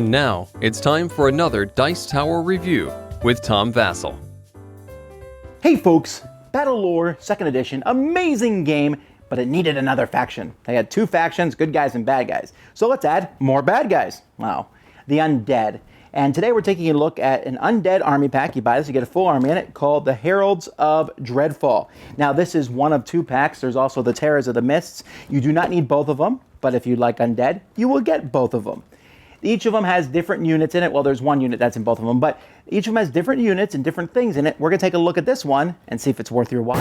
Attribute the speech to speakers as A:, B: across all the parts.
A: And now, it's time for another Dice Tower review with Tom Vasel.
B: Hey folks, Battlelore 2nd edition, amazing game, but it needed another faction. They had two factions, good guys and bad guys. So let's add more bad guys. Wow, the undead. And today we're taking a look at an undead army pack. You buy this, you get a full army in it, called the Heralds of Dreadfall. Now this is one of two packs. There's also the Terrors of the Mists. You do not need both of them, but if you like undead, you will get both of them. Each of them has different units in it. Well, there's one unit that's in both of them, but each of them has different units and different things in it. We're going to take a look at this one and see if it's worth your while.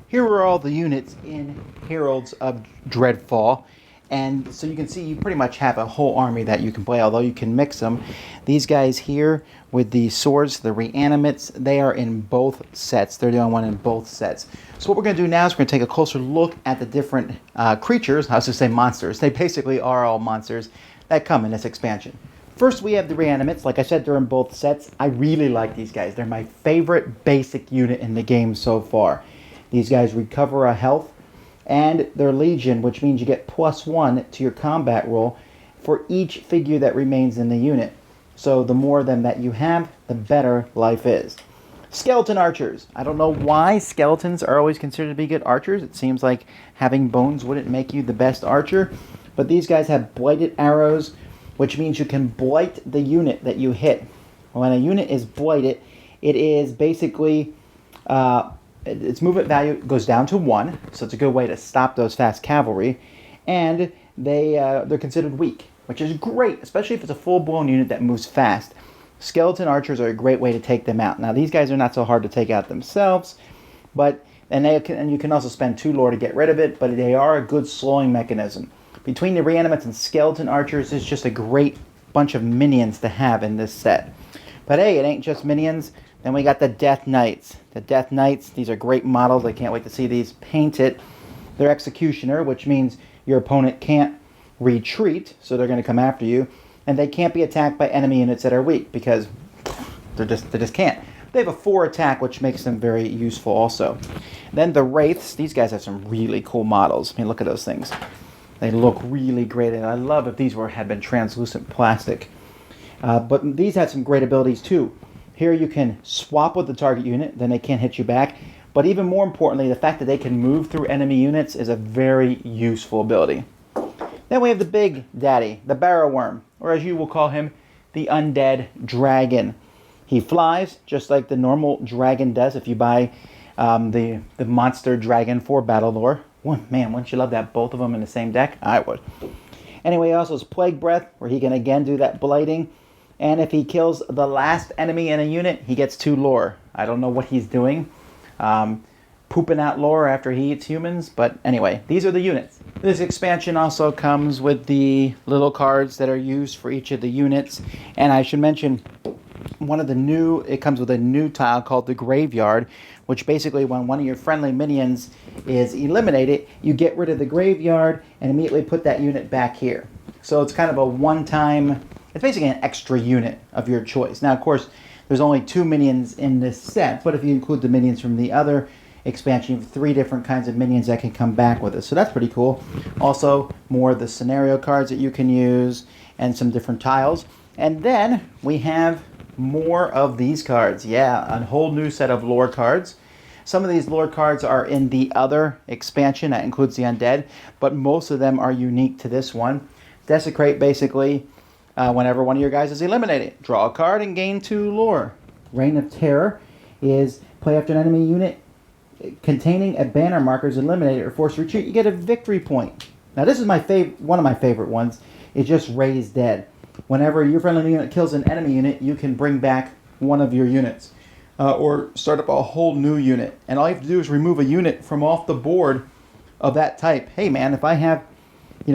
B: Here are all the units in Heralds of Dreadfall. And so you can see you pretty much have a whole army that you can play, although you can mix them. These guys here with the swords, the reanimates, they are in both sets. They're the only one in both sets. So what we're going to do now is we're going to take a closer look at the different creatures. I was going to say monsters. They basically are all monsters that come in this expansion. First, we have the reanimates. Like I said, they're in both sets. I really like these guys. They're my favorite basic unit in the game so far. These guys recover a health. And they're Legion, which means you get +1 to your combat roll for each figure that remains in the unit. So the more of them that you have, the better life is. Skeleton archers. I don't know why skeletons are always considered to be good archers. It seems like having bones wouldn't make you the best archer. But these guys have blighted arrows, which means you can blight the unit that you hit. When a unit is blighted, it is basically... its movement value goes down to 1, so it's a good way to stop those fast cavalry. And they're considered weak, which is great, especially if it's a full-blown unit that moves fast. Skeleton archers are a great way to take them out. Now, these guys are not so hard to take out themselves, and you can also spend 2 lore to get rid of it, but they are a good slowing mechanism. Between the reanimates and skeleton archers, it's just a great bunch of minions to have in this set. But hey, it ain't just minions. Then we got the Death Knights. The Death Knights, these are great models. I can't wait to see these painted. They're Executioner, which means your opponent can't retreat, so they're going to come after you. And they can't be attacked by enemy units that are weak, because they just can't. They have a 4 attack, which makes them very useful also. Then the Wraiths. These guys have some really cool models. I mean, look at those things. They look really great, and I love if these had been translucent plastic. But these have some great abilities too. Here you can swap with the target unit, then they can't hit you back. But even more importantly, the fact that they can move through enemy units is a very useful ability. Then we have the big daddy, the Barrow Worm, or as you will call him, the Undead Dragon. He flies just like the normal dragon does if you buy the monster dragon for Battlelore. Man, wouldn't you love that, both of them in the same deck? I would. Anyway, he also has Plague Breath, where he can again do that blighting. And if he kills the last enemy in a unit, he gets 2 lore. I don't know what he's doing. Pooping out lore after he eats humans. But anyway, these are the units. This expansion also comes with the little cards that are used for each of the units. And I should mention, it comes with a new tile called the Graveyard, which basically when one of your friendly minions is eliminated, you get rid of the Graveyard and immediately put that unit back here. So it's kind of a one-time... It's basically an extra unit of your choice. Now, of course, there's only 2 minions in this set, but if you include the minions from the other expansion, you have 3 different kinds of minions that can come back with it. So that's pretty cool. Also, more of the scenario cards that you can use and some different tiles. And then we have more of these cards. Yeah, a whole new set of lore cards. Some of these lore cards are in the other expansion. That includes the Undead, but most of them are unique to this one. Desecrate, basically... whenever one of your guys is eliminated, draw a card and gain 2 lore. Reign of Terror is play after an enemy unit containing a banner marker is eliminated or forced to retreat. You get a victory point. Now this is one of my favorite ones. It's just Raise Dead. Whenever your friendly unit kills an enemy unit, you can bring back one of your units or start up a whole new unit. And all you have to do is remove a unit from off the board of that type. Hey man, if I have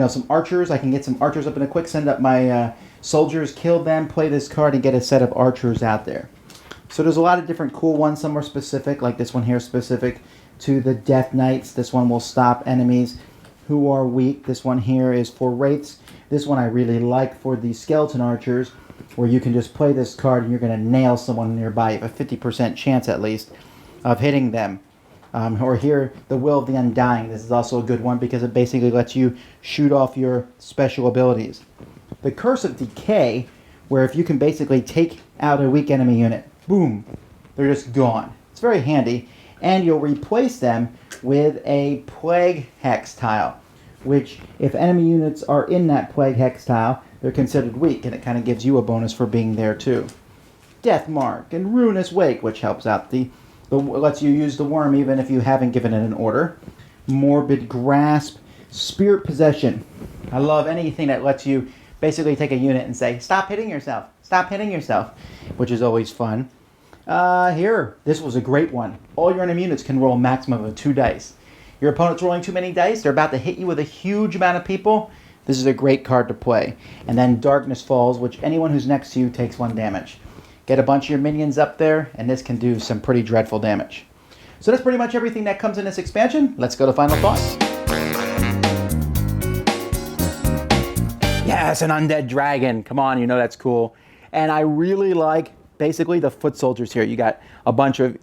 B: some archers, I can get some archers up in a quick, send up my soldiers, kill them, play this card, and get a set of archers out there. So there's a lot of different cool ones. Some are specific, like this one here, specific to the Death Knights. This one will stop enemies who are weak. This one here is for Wraiths. This one I really like for the Skeleton Archers. where you can just play this card and you're going to nail someone nearby. You have a 50% chance at least of hitting them. Or here, the Will of the Undying. This is also a good one because it basically lets you shoot off your special abilities. The Curse of Decay, where if you can basically take out a weak enemy unit, boom, they're just gone. It's very handy. And you'll replace them with a Plague Hex tile, which if enemy units are in that Plague Hex tile, they're considered weak, and it kind of gives you a bonus for being there too. Death Mark and Ruinous Wake, which helps out lets you use the worm even if you haven't given it an order. Morbid Grasp, Spirit Possession. I love anything that lets you basically take a unit and say, stop hitting yourself, which is always fun. Here, this was a great one. All your enemy units can roll a maximum of 2 dice. Your opponent's rolling too many dice, they're about to hit you with a huge amount of people. This is a great card to play. And then Darkness Falls, which anyone who's next to you takes 1 damage. Get a bunch of your minions up there, and this can do some pretty dreadful damage. So that's pretty much everything that comes in this expansion. Let's go to final thoughts. Yes, an undead dragon. Come on, you know that's cool. And I really like basically the foot soldiers here. You got a bunch of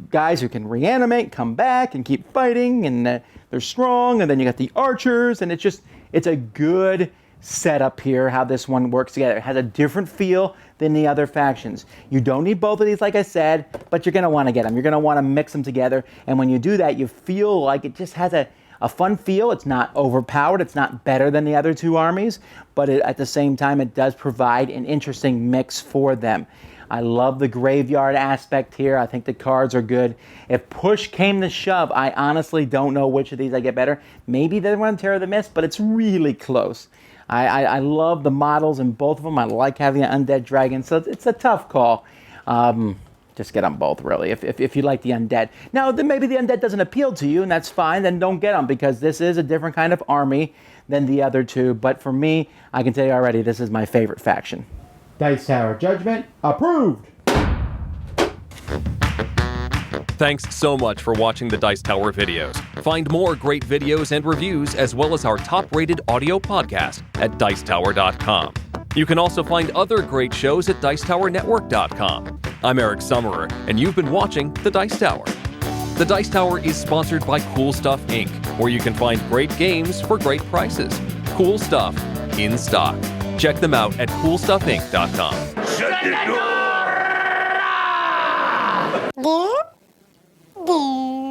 B: guys who can reanimate, come back, and keep fighting, and they're strong. And then you got the archers, and it's a good setup here, how this one works together. It has a different feel than the other factions. You don't need both of these, like I said, but you're going to want to get them. You're going to want to mix them together, and when you do that, you feel like it just has a fun feel. It's not overpowered. It's not better than the other 2 armies, but at the same time, it does provide an interesting mix for them. I love the graveyard aspect here. I think the cards are good. If push came to shove, I honestly don't know which of these I get better. Maybe the one Terror of the Mist, but it's really close. I love the models in both of them. I like having an undead dragon, so it's a tough call. Just get them both, really, if you like the undead. Now, then maybe the undead doesn't appeal to you, and that's fine. Then don't get them, because this is a different kind of army than the other 2. But for me, I can tell you already, this is my favorite faction. Dice Tower Judgment approved.
A: Thanks so much for watching the Dice Tower videos. Find more great videos and reviews, as well as our top-rated audio podcast at Dicetower.com. You can also find other great shows at Dicetowernetwork.com. I'm Eric Summerer, and you've been watching The Dice Tower. The Dice Tower is sponsored by Cool Stuff Inc., where you can find great games for great prices. Cool stuff in stock. Check them out at CoolStuffInc.com.
C: Shut the door!
D: There.